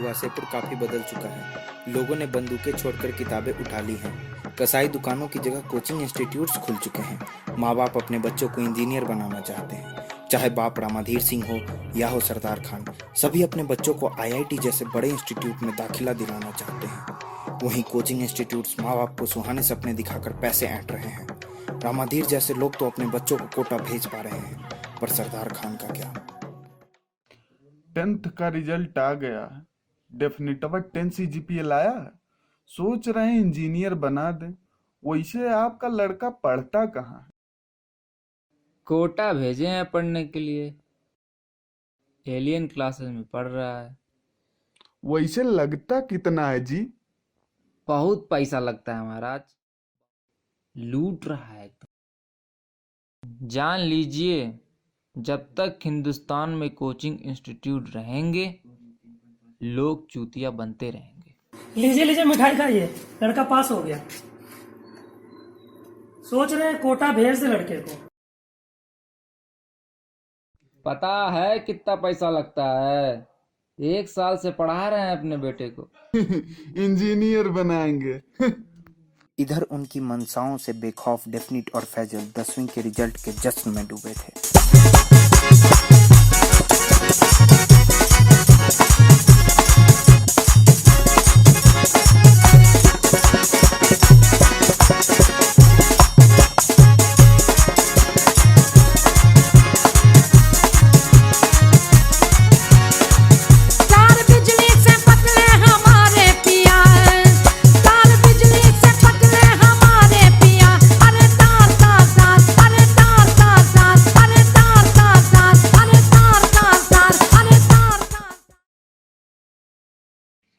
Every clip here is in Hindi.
वासेपुर काफी बदल चुका है। लोगों ने बंदूकें छोड़कर किताबें उठा ली हैं। कसाई दुकानों की जगह कोचिंग इंस्टीट्यूट्स खुल चुके हैं। माँ बाप अपने बच्चों को इंजीनियर बनाना चाहते हैं। चाहे बाप रामाधीर सिंह हो या हो सरदार खान, सभी अपने बच्चों को आईआईटी जैसे बड़े इंस्टीट्यूट में दाखिला दिलाना चाहते हैं। वहीं कोचिंग इंस्टीट्यूट्स माँ बाप को सुहाने सपने दिखाकर पैसे ऐंठ रहे हैं। रामाधीर जैसे लोग तो अपने बच्चों को कोटा भेज पा रहे हैं, पर सरदार खान का क्या? 10th का रिजल्ट आ गया है। डेफिनेटवा 10 CGPA लाया है। सोच रहे हैं इंजीनियर बना दें। वैसे आपका लड़का पढ़ता कहाँ है? कोटा भेजे हैं पढ़ने के लिए। एलियन क्लासेस में पढ़ रहा है। वैसे लगता कितना है जी? बहुत पैसा लगता है महाराज। लूट रहा है एकदम। जान लीजिए, जब तक हिंदुस्तान में कोचिंग इंस्टीट्यूट रहेंगे, लोग चूतिया बनते रहेंगे। लीजिए लीजिए मिठाई खाइए, लड़का पास हो गया। सोच रहे हैं कोटा भेज दे लड़के को। पता है कितना पैसा लगता है? 1 साल से पढ़ा रहे हैं अपने बेटे को। इंजीनियर बनाएंगे। इधर उनकी मनसाओं से बेखौफ डेफिनिट और फैजल 10वीं के रिजल्ट के जश्न में डूबे थे। तार बिजली से पतले हमारे पिया, तार बिजली से पतले हमारे पिया। अरे तार तार तार, अरे तार तार तार, अरे तार तार तार, अरे तार तार तार, अरे तार तार।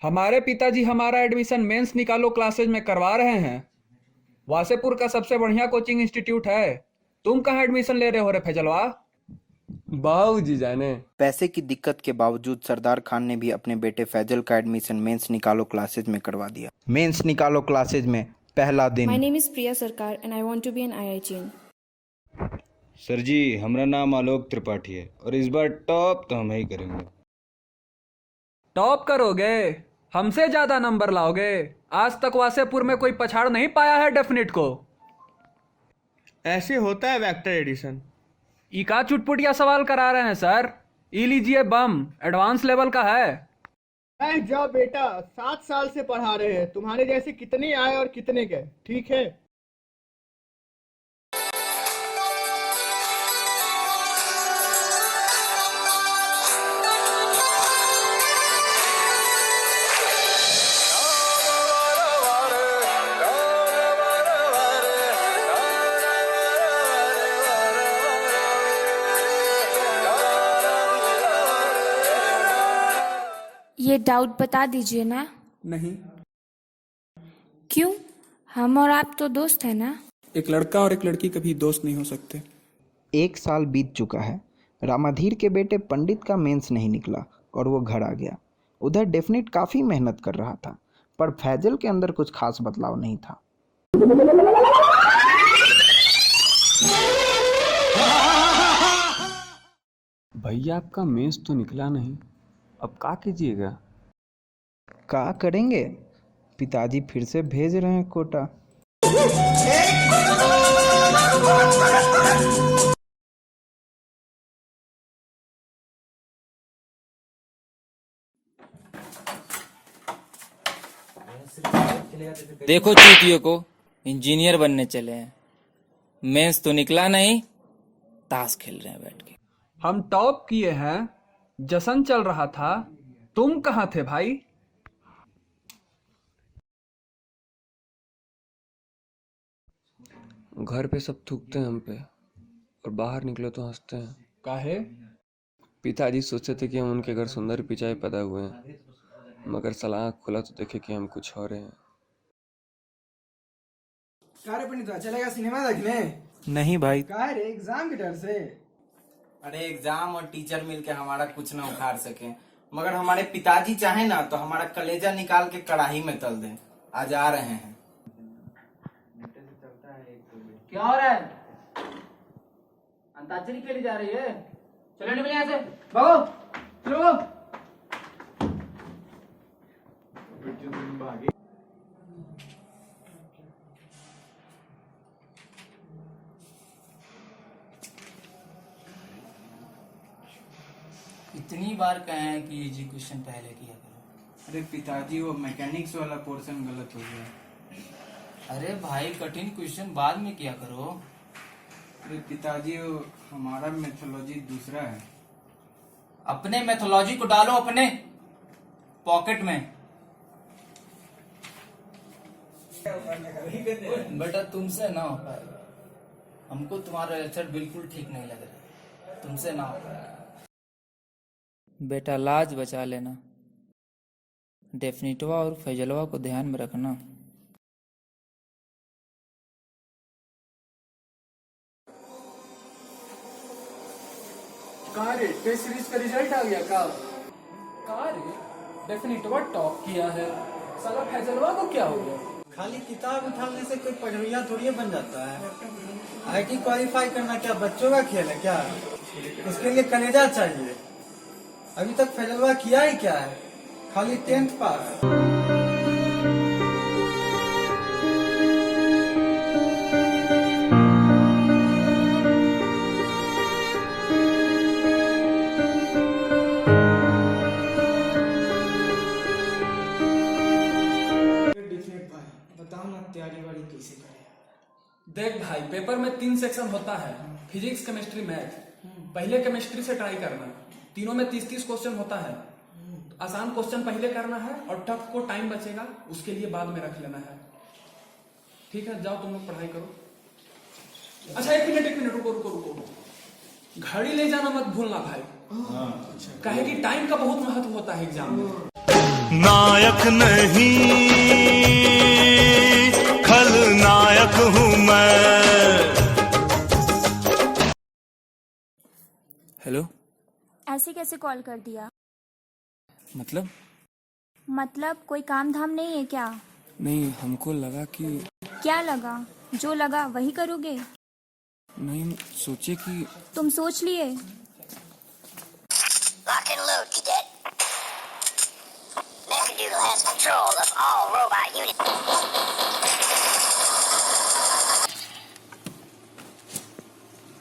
हमारे पिताजी हमारा एडमिशन मेंस निकालो क्लासेज में करवा रहे हैं। वासेपुर का सबसे बढ़िया कोचिंग इंस्टीट्यूट है। तुम कहाँ एडमिशन ले रहे हो रे फैजलवा? बाबूजी जाने। पैसे की दिक्कत के बावजूद सरदार खान ने भी अपने बेटे फैजल का एडमिशन मेंस निकालो क्लासेज में करवा दिया। मेंस निकालो क्लासेज में पहला दिन। My name is Priya Sarkar and I want to be an IITian. Sir ji, हमारा नाम आलोक त्रिपाठी है और इस बार टॉप तो हम ही करेंगे। टॉप करोगे? हमसे ज्यादा नंबर लाओगे? आज तक वासेपुर में कोई पछाड़ नहीं पाया है डेफिनिट को। ऐसे होता है वेक्टर एडिशन। ई का चुटपुटिया सवाल करा रहे हैं सर? ई लीजिए बम, एडवांस लेवल का है। जाओ बेटा, 7 साल से पढ़ा रहे हैं। तुम्हारे जैसे कितने आए और कितने गए, ठीक है? ये डाउट बता दीजिए ना। नहीं। क्यों? हम और आप तो दोस्त हैं ना। एक लड़का और एक लड़की कभी दोस्त नहीं हो सकते। 1 साल बीत चुका है। रामाधीर के बेटे पंडित का मेंस नहीं निकला और वो घर आ गया। उधर डेफिनिट काफ़ी मेहनत कर रहा था, पर फैजल के अंदर कुछ खास बदलाव नहीं था। भैया आपका मेंस तो निकला नहीं, अब क्या कीजिएगा? क्या करेंगे? पिताजी फिर से भेज रहे हैं कोटा। देखो चूतियों को, इंजीनियर बनने चले हैं। मेंस तो निकला नहीं, ताश खेल रहे हैं बैठ के। हम टॉप किए हैं, जश्न चल रहा था। तुम कहाँ थे भाई? घर पे सब थूकते हैं हम पे और बाहर निकले तो हंसते हैं। काहे? पिताजी सोचते थे कि हम उनके घर सुंदर पिचाई पैदा हुए हैं, मगर साला आँख खुला तो देखे कि हम कुछ और हैं। क्या रे पंडित, चलेगा सिनेमा देखने? नहीं भाई। क्या रे, एग्जाम के डर से? अरे एग्जाम और टीचर मिलके हमारा कुछ ना उखाड़ सके, मगर हमारे पिताजी चाहे ना तो हमारा कलेजा निकाल के कढ़ाई में तल दें। आज आ रहे हैं। क्या हो रहा है? अंताक्षरी खेली जा रही है। चलो निकल यहाँ से, भागो, चलो। इतनी बार कहे हैं कि इजी क्वेश्चन पहले किया करो। अरे पिताजी वो मैकेनिक्स वाला पोर्शन गलत हो गया। अरे भाई कठिन क्वेश्चन बाद में किया करो। अरे पिताजी वो हमारा मेथोलॉजी दूसरा है। अपने मेथोलॉजी को डालो अपने पॉकेट में। बेटा तुमसे ना हो पाएगा, हमको तुम्हारा रिजल्ट बिल्कुल ठीक नहीं लग रहा, तुमसे ना हो पाएगा। बेटा लाज बचा लेना, डेफिनेटवा और फैजलवा को ध्यान में रखना। कहाँ रे टेस्ट सीरीज का रिजल्ट आ गया कब? कहाँ रे डेफिनेटवा टॉप किया है, साला फैजलवा को क्या हो गया? खाली किताब उठाने से कोई पढ़िया थोड़ी बन जाता है। आईटी क्वालिफाई करना क्या बच्चों का खेल है क्या? उसके लिए कलेजा चाहिए। अभी तक फैजलवा किया ही क्या है, खाली 10th पास। बताओ ना तैयारी वाली कैसे करें। देख भाई पेपर में 3 सेक्शन होता है, फिजिक्स केमिस्ट्री मैथ। पहले केमिस्ट्री से ट्राई करना, तीनों में 30-30 क्वेश्चन होता है। आसान क्वेश्चन पहले करना है और टफ को टाइम बचेगा उसके लिए बाद में रख लेना है। ठीक है, जाओ तुम लोग पढ़ाई करो। अच्छा एक मिनट रुको। घड़ी ले जाना मत भूलना भाई, काहे कि टाइम का बहुत महत्व होता है एग्जाम में। नायक नहीं खलनायक हूँ मैं। हेलो, ऐसे कैसे कॉल कर दिया? मतलब कोई काम धाम नहीं है क्या? नहीं, हमको लगा कि क्या लगा? जो लगा वही करोगे? नहीं, सोचे कि तुम सोच लिए?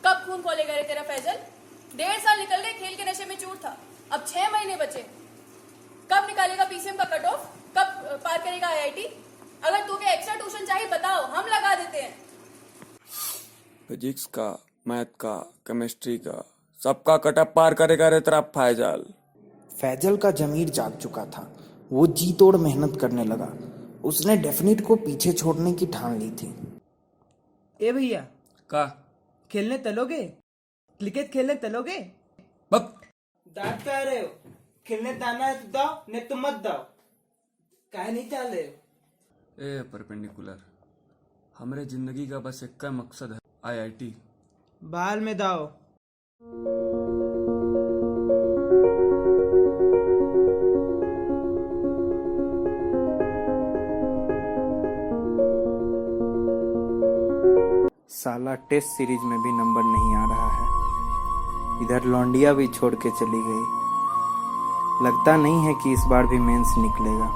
कब खून खोलेगा रे तेरा फैजल? 1.5 साल निकल गए खेल के नशे में चूर था, अब 6 महीने बचे। कब निकालेगा पीसीएम का कट ऑफ? कब पार करेगा आईआईटी? अगर तुम्हें एक्स्ट्रा ट्यूशन चाहिए बताओ, हम लगा देते हैं। फिजिक्स का, मैथ का, केमिस्ट्री का, सबका कटअप पार करेगा रे तेरा फैजल। फैजल का जमीर जाग चुका था। वो जी तोड़ मेहनत करने लगा। उसने डेफिनेट को पीछे छोड़ने की ठान ली थी। ए भैया, का खेलने चलोगे? क्रिकेट खेलने चलोगे? बक दांत कह रहे हो? खेलने जाना है तो दाओ, नहीं तो मत दाओ। काहे नहीं चल रहे हो? ए परपेंडिकुलर, हमरे जिंदगी का बस एक का मकसद है, आईआईटी। बाल में दाओ। साला टेस्ट सीरीज में भी नंबर नहीं आ रहा है। इधर लौंडिया भी छोड़ के चली गई। लगता नहीं है कि इस बार भी मेंस निकलेगा।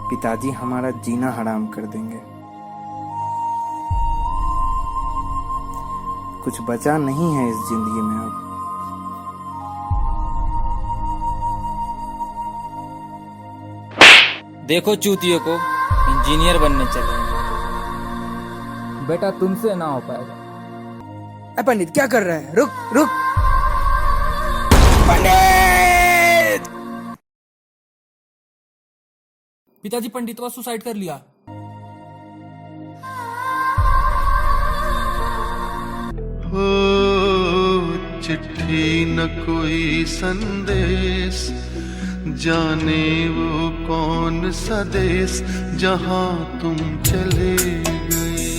पिताजी हमारा जीना हराम कर देंगे। कुछ बचा नहीं है इस जिंदगी में अब। देखो चूतियों को, इंजीनियर बनने चले हैं। बेटा तुमसे ना हो पाएगा। पंडित क्या कर रहा है? रुक रुक। पिताजी पंडितवा सुसाइड कर लिया। हो चिट्ठी न कोई संदेश, जाने वो कौन सा देश जहां तुम चले गए।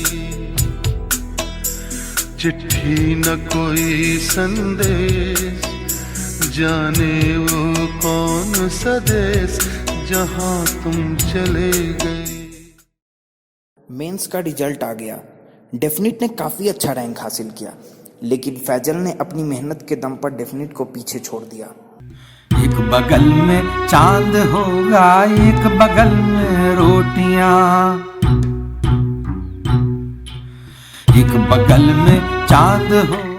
चिट्ठी न कोई संदेश, जाने वो कौन सा देश जहां तुम चले गए। मेंस का रिजल्ट आ गया। डेफिनेट ने काफी अच्छा रैंक हासिल किया, लेकिन फैजल ने अपनी मेहनत के दम पर डेफिनेट को पीछे छोड़ दिया। एक बगल में चांद होगा, एक बगल में रोटियां। एक बगल में चांद हो